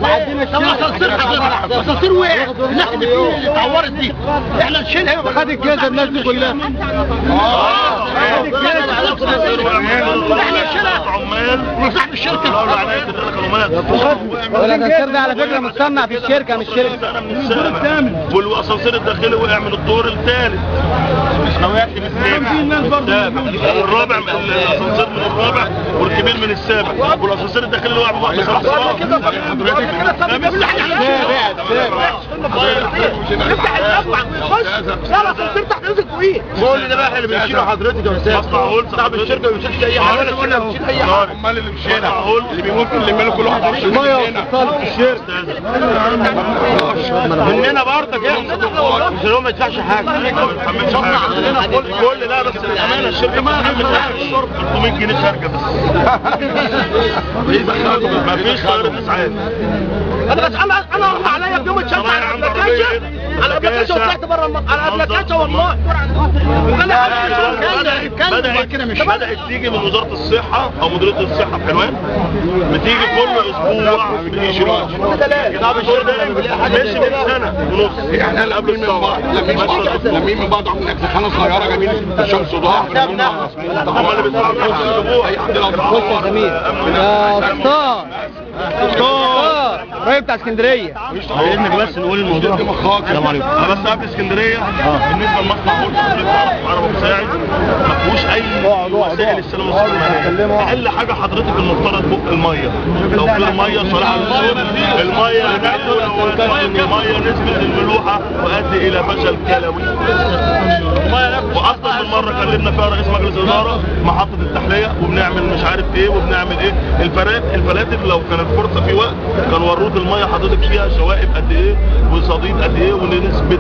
وعدينا الشارع اسانسير وقع، الناس اللي اتعورت دي احنا نشيلها. خد الجزء الناس دي كلها. احنا نشيلها عمال وصاحب الشركه الاسانسير ده على فكره متصنع في الشركه مش شركه. والاسانسير الداخلي وقع من الدور الثالث، احنا وقعت من السابع والرابع، الاسانسير من الرابع والكبير من السابع، والاسانسير الداخلي وقع من واحد خلاص. افتح الابواب خش، لا الاسانسير تحت نزل فوقيه. كل ده بقى اللي بنشيله حضرتك يا استاذ. مصنع هولز صاحب الشركه ما بيشيلش اي حاجه، ولا بيشيل اي حاجه. امال اللي بيشيلها اللي بيموت اللي ماله كل واحد في الميه وصلت الشركه مننا برضك احنا مش هو ما يدفعش حاجه. كل لا بس الامانه الشركه ما بتحمل 300 جنيه خارجه بس. ما فيش طياره اسعاف. انا اغمى عليا في يوم الشمس على ابلكاشه وطلعت بره على ابلكاشه والله. بدأت تيجي من وزارة الصحة أو مديرية الصحة في حلوان، بتيجي كل أسبوع بتيجي طب الشركة ماشي من سنة ونص. احنا اللي قبل من بعض لمين من بعض عاملين اكسحانة صغيرة جايبين الشمس وضوء. هم اللي بيدفعوا فلوس الأسبوع. بص يا زميل يا ستار قريب بتاع اسكندريه. عايزينك بس نقول الموضوع. السلام عليكم. انا بس قبل اسكندريه بالنسبه لمصنع هولز عربي مساعد ما فيهوش اي وسائل السلامه والصحه. اقل حاجه حضرتك المفترض بق الميه، لو في الميه صراحه الميه الميه نسبه الملوحه تؤدي الى فشل كلوي. واكثر من مره كلمنا فيها رئيس مجلس الاداره محطه التحليه وبنعمل مش عارف ايه وبنعمل ايه. الفلاتر لو كانت فرصه في وقت كان وروت الميه حضرتك فيها شوائب قد ايه وصديد قد ايه ونسبه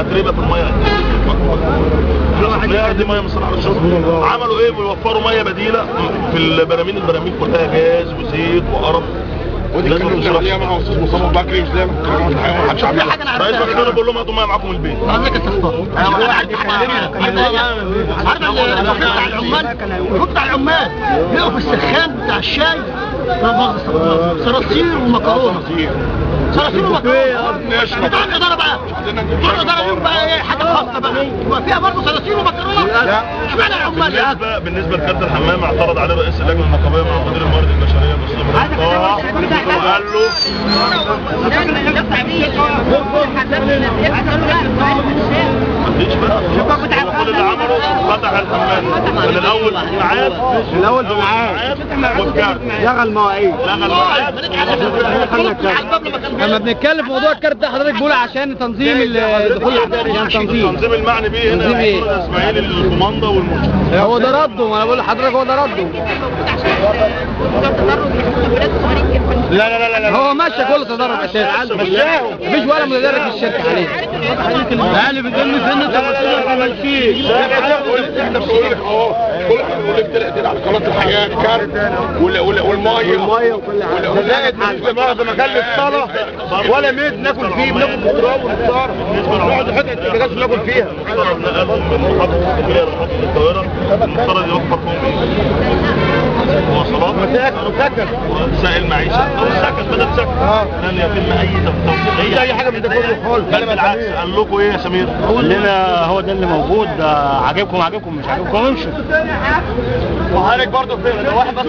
اتربه في الميه قد ايه. دي ميه مصنع على الشرب. عملوا ايه؟ بيوفروا ميه بديله في البراميل كلها جاز وزيت وقرف. ودي كانوا بنشربها مع استاذ مصطفى بكري مش لازم ما حدش عاملها. رئيس مكتبه بقول لهم هاتوا ميه معاكم البيت. عندك التخطيط واحد يكلمنا عارف العمال بتاع العمال لقوا في السخان بتاع الشاي صراصير ومكرونه. صراصير ومكرونه بتوع الاداره بقى. بتوع الاداره لهم بقى ايه حاجه خاصه بقى يبقى فيها برضه صراصير ومكرونه. اشمعنى العمال بالنسبه لكابتن الحمام اعترض عليه رئيس اللجنه النقابيه مع مدير الموارد البشريه قال له مفيش بقى. كل اللي عمله فتح الحمام من الاول بميعاد والكارت لغى المواعيد. لما بنتكلم في موضوع الكارت ده حضرتك بقول عشان تنظيم الدخول التنظيم المعني بيه هنا اسماعيل الكوماندا والمرشد. هو ده رده، ما انا بقول لحضرتك هو ده رده. لا هو ماشي كل تدرج اساسا مفيش ولا مدرب في الشركه حاليا. يعني بتقول لي فين انت ما ماشيش. احنا بنقول لك اهو كل احنا بنقول لك طلعت على قناه الحياه كارت والميه وكل حاجه. زائد بالنسبه لمؤاخذه مكان الصلاه ولا ميت ناكل فيه، بناكل خضروات ونفطر نقعد حته البلاجات ناكل فيها. من محطه اسكندريه لمحطه القاهره المفترض يوفر فيهم مواصلات وسائل معيشه او السكن بدل سكن. لن يتم اي توفير اي حاجه من ده كله خالص. بل بالعكس قال لكم ايه يا سمير؟ قول لنا هو ده اللي موجود، عاجبكم مش عاجبكم امشوا. وحضرتك برضه في واحد بس.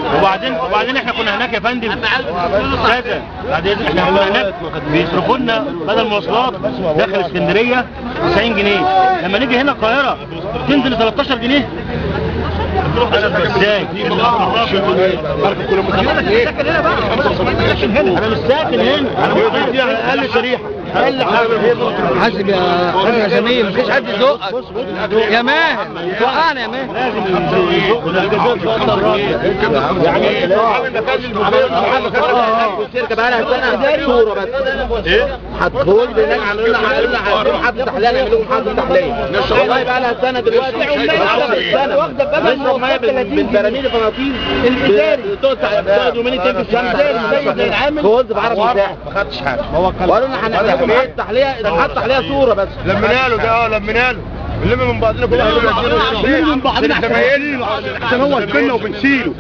وبعدين احنا كنا هناك يا فندم اساسا. بعدين احنا كنا هناك بيصرفوا لنا بدل مواصلات داخل اسكندريه 90 جنيه، لما نيجي هنا القاهره تنزل 13 جنيه. ازاي؟ انا مش ساكن هنا. انا اقل شريحه حاسب يا زميل مفيش حد يزقك يا ماهر. توقعنا يا ماهر. يعني الشركه بقى لها سنه صوره بس. ايه؟ هتقول هناك عاملين حد تحليه نعمل لهم حد تحليه. والله بقى لها سنه دلوقتي سنه واخده بدل ميه بالبراميل الفناطيل الاداري تقعد يومين اتنين في الشمس زي العامل فوز بعربي مساحه ما خدتش حاجه. وقالوا لنا هنحط تحليه صوره بس. لمينا له ده لمينا له نلم من بعضنا كلنا نلم من بعضنا زمايلنا عشان هو الكلنا وبنشيله.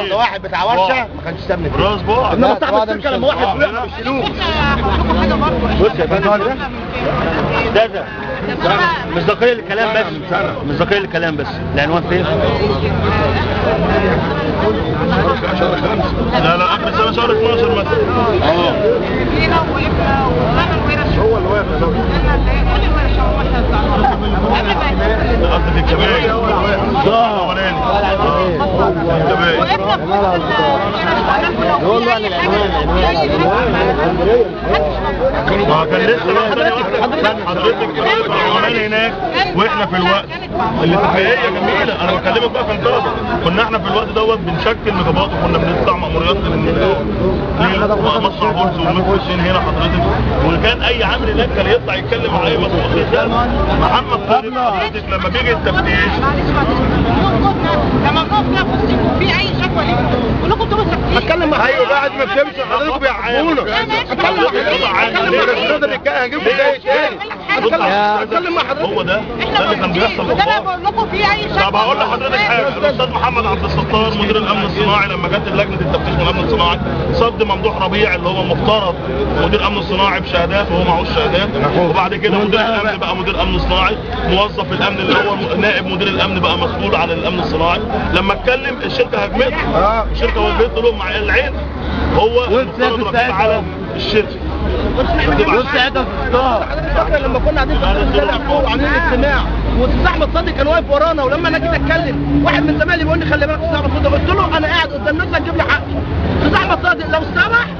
ده واحد بتاع ورشه ما كانش سابني راس بقى انما صاحب الشركه لما واحد بيقع بيشيلوه. بص يا فندم ده مصداقية للكلام بس، مصداقية للكلام بس. العنوان فين؟ لا اخر سنه شهر 12 مثلا. هو اللي واقف قصدي الكباية الاولاني يقول له عن العنوان ما كان لسه حضرتك العنوان هناك واحنا في الوقت الاتفاقيه جميله. انا بكلمك بقى في انطلاق، كنا احنا في الوقت دوت بنشكل نقابات وكنا بندفع مأموريات مصنع بورس والمكوشين هنا حضرتك، وكان اي عامل هناك كان يطلع يتكلم مع اي مسؤول ده. محمد طارق حضرتك لما بيجي التفتيش لما نقف في اي شكوى ليكم كلكم تبقوا ساكتين. اتكلم مع ايوه بعد ما بتمشي حضرتك بيعقبونا. اتكلم هنجيب له تاني. اتكلم مع حضرتك. هو ده اللي كان بيحصل. ده انا بقول لكم في اي شكوى. طب هقول لحضرتك حاجه، الاستاذ محمد عبد الستار مدير الامن الصناعي لما جت لجنه التفتيش من الامن الصناعي صد ممدوح ربيع اللي هو مفترض مدير امن صناعي بشهادات وهو معهوش شهادات، وبعد كده مدير الامن بقى مدير امن صناعي، موظف الامن اللي هو نائب مدير الامن بقى مسؤول عن الامن الصناعي. لما اتكلم الشركه هجمته، الشركه وجهت له مع العين هو مفترض رقيب على الشركه. بص ساعتها في الصدار فاكر لما كنا قاعدين في وعاملين اجتماع والاستاذ احمد صادق كان واقف ورانا، ولما انا جيت اتكلم واحد من زمايلي بيقول لي خلي بالك استاذ احمد صادق، قلت له انا قاعد قدام الناس هتجيب لي حقي. استاذ احمد صادق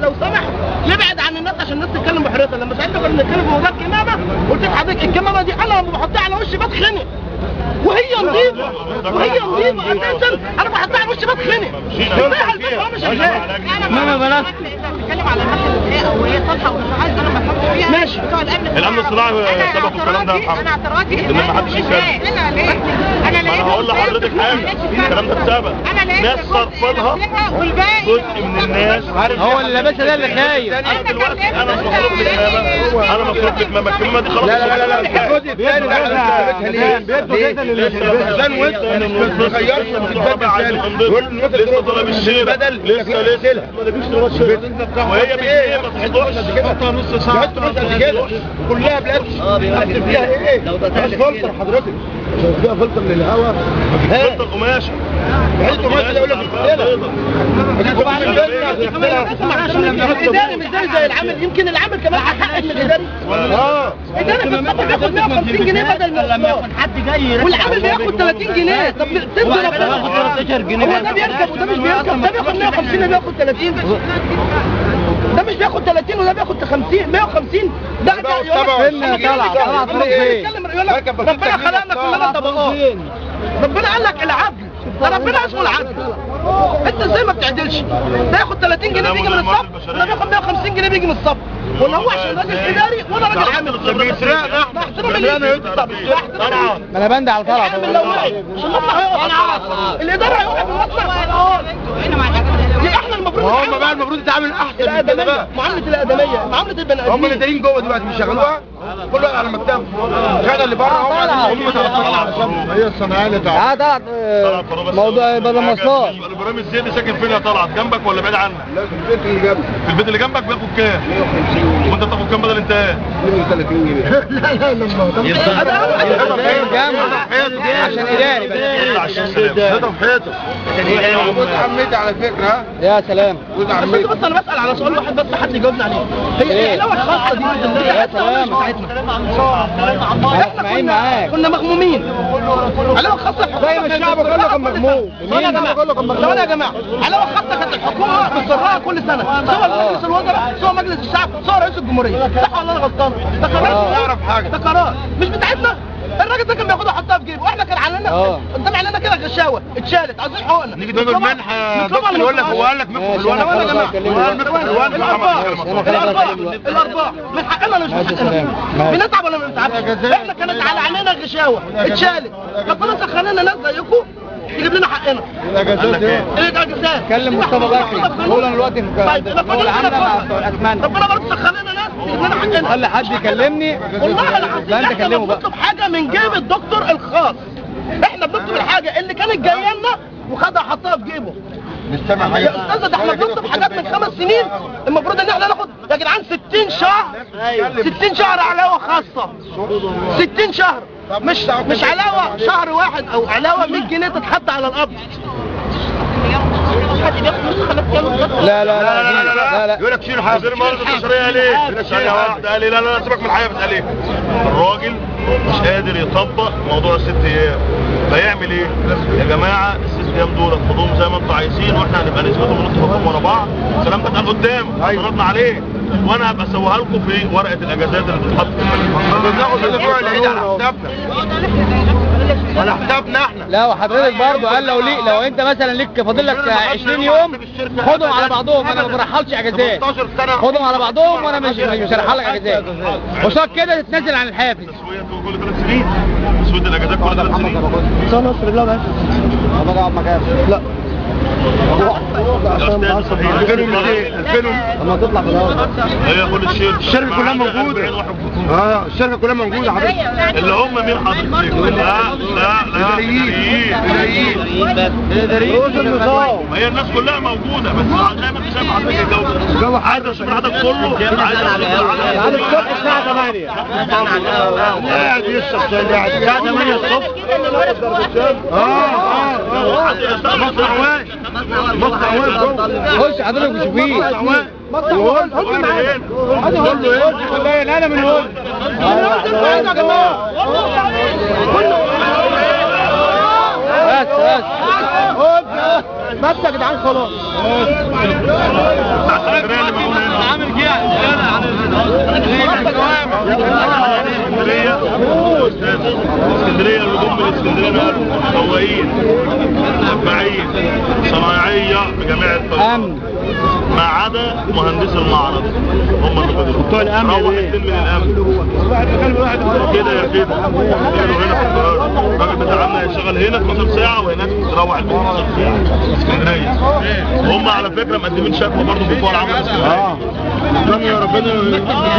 لو سمح يبعد عن الناس عشان الناس تتكلم بحريتها. لما ساعتها كنا بنتكلم في موضوع الكمامه قلت لحضرتك الكمامه دي انا لما بحطها على وشي بتخنق وهي نظيفه اساسا، انا بحطها على وشي بتخنق. ماما بلاش بتتكلم على الناس او هي صالحه او مش عايزه انا ما افهمش فيها. ماشي بتوع الامن الصناعي سبق الكلام ده يا محمد. انا اعتراضي ان ما حدش يتكلم. انا لقيت هقول لحضرتك حاجه، الكلام ده اتسبق. ناس صرفلها جزء من الناس هو اللي لابسها ده اللي خايف. انا دلوقتي انا مصروف لك كمامه، انا مصروف لك كمامه، الكمامه دي خلاص. لا الجزء الثاني ده عشان وانت ما تغيرش لسه طلب الشيء لسه وهي بايه ما تحضرش نص ساعه قد كده كلها بلاش فيها ايه فلتر حضرتك فيها فلتر للهواء فلتر قماشه انتوا ما تقول لك الاداري مش زي العامل، يمكن العامل كمان احق من الاداري. الاداري بياخد 150 جنيه بدل لما يكون حد جاي والعامل بياخد 30 جنيه. طب تدوا بياخد 13 جنيه. هو ده بيركب وده مش بيركب، ده بياخد 150 وده بياخد 30. ده مش بياخد 30 وده بياخد 50 150. ده طلع ربنا خلقنا كلنا طبقات. ربنا قال لك العدل، ده ربنا اسمه العدل. انت ازاي ما بتعدلش؟ ده ياخد 30 جنيه بيجي من الصف وده بياخد 150 جنيه بيجي من الصف، ولا هو عشان راجل اداري وانا راجل عامل. بيسرقنا ما انا بند على طلعت الاداره هيقف المصنع. احنا المفروض هم بقى المفروض يتعامل احسن من كده بقى. معامله الادميه، معامله البني ادمين. هم اللي دايرين جوه دلوقتي بيشغلوها كل واحد على مكتبه، شغل اللي بره هم متعصبين على شغل. هي الصناعيه اللي طلعت موضوع بدل مواصلات. ابراهيم الزيدي ساكن فين يا طلعت؟ جنبك ولا بعيد عنك؟ لا في البيت اللي جنبك. في البيت اللي جنبك بياخد كام؟ وانت بتاخد كام بدل انتهاء؟ 30 جنيه. عشان اداري بس. عشان سلام حيطه جوز عمتي على فكره. يا سلام. جوز عمتي. بس انا بسال على سؤال واحد بس حد يجاوبني عليه. هي ايه العلاوه الخاصه دي يا سلام. احنا كنا مغمومين. علاوه خاصه زي ما الشعب كله كان مغموم. ثواني يا جماعه، علاوه خاصه كانت الحكومه بتسرها كل سنه، سواء مجلس الوزراء سواء مجلس الشعب سواء رئيس الجمهوريه. صح ولا انا غلطان؟ ده قرار يعرف حاجه، ده قرار مش بتاعتنا. الراجل ده كان بياخدها يحطها في جيبه، واحنا كان علينا قدام عينينا كده غشاوه اتشالت عايزين حقوقنا. نيجي نقول منحه دكتور يقول لك هو قال لك مفتح الوان يا جماعه. الارباح من حقنا ولا مش من حقنا؟ بنتعب ولا ما بنتعبش؟ احنا كانت على عينينا غشاوه اتشالت، ربنا سخرنا ناس زيكم تجيب لنا حقنا. الاجازات ايه الاجازات؟ كلم مصطفى بكري قول انا دلوقتي طيب الشغل عندنا مع بتوع الاسمنت. ربنا برضه سخن لنا ناس تجيب لنا حقنا. خلي حد يكلمني والله العظيم لا انت احنا كلمه بقى. بنطلب حاجه من جيب الدكتور الخاص. احنا بنطلب الحاجه اللي كانت جايه لنا وخدها حطها في جيبه. مش سامع حاجه. يا استاذ ده احنا بنطلب حاجات من 5 سنين المفروض ان احنا ناخد يا جدعان 60 شهر 60 شهر علاوه خاصه 60 شهر مش علاوه شهر واحد او علاوه 100 جنيه تتحط على القبض. لا لا لا لا لا يقول لك شيل حاجه. وزير الموارد البشريه ليه؟ ثانيه واحده قال لي لا لا سيبك من الحياه بتقال ايه؟ الراجل مش قادر يطبق موضوع ال6 ايام فيعمل ايه؟ يا جماعه ال6 ايام دول خدوهم زي ما انتم عايزين واحنا هنبقى نثبتهم ونطبقهم ورا بعض. الكلام ده اتقال قدام ردنا عليه وانا هبقى اسويها لكم في ورقه الاجازات اللي بتتحط في المدينه. بناخد الاسبوع العيد على حسابنا. على حسابنا احنا. لا وحضرتك برضه قال لو انت مثلا ليك فاضل لك 20 يوم خدهم على بعضهم. انا ما برحلش اجازات 18 سنه خدهم على بعضهم وانا مش هرحل لك اجازات. قصاد كده تتنازل عن الحافز. تسويه كل 3 سنين تسويه الاجازات كل 3 سنين. نصر بالله بس طب اقعد مكانك. لا لما تطلع في الهواء هي كل الشركه كلها موجوده. الشركه كلها موجوده حضرتك. اللي هم مين حضرتك؟ لا اداريين. هي الناس كلها موجوده بس زي ما انت شايف حضرتك الجو عايز اشوف العدد كله عايز على الصبح الساعه 8 قاعد يشرب شاي الساعه 8 الصبح. خش حضرتك مش فيه انا من هون بس يا جدعان خلاص عامل كده اسكندريه اللي جم من اسكندريه سواقين سباعين صنايعيه بجميع الطرق ما عدا مهندس المعرض هم اللي بتوع الامن. روح 2 من الامن كده يا كده هنا في القاهره الراجل بتاعنا يشتغل هنا 12 ساعه وهناك تروح البيت 12 ساعه اسكندريه. هم على فكره مقدمين شكوى برضه بتوع العمل اسكندريه. ربنا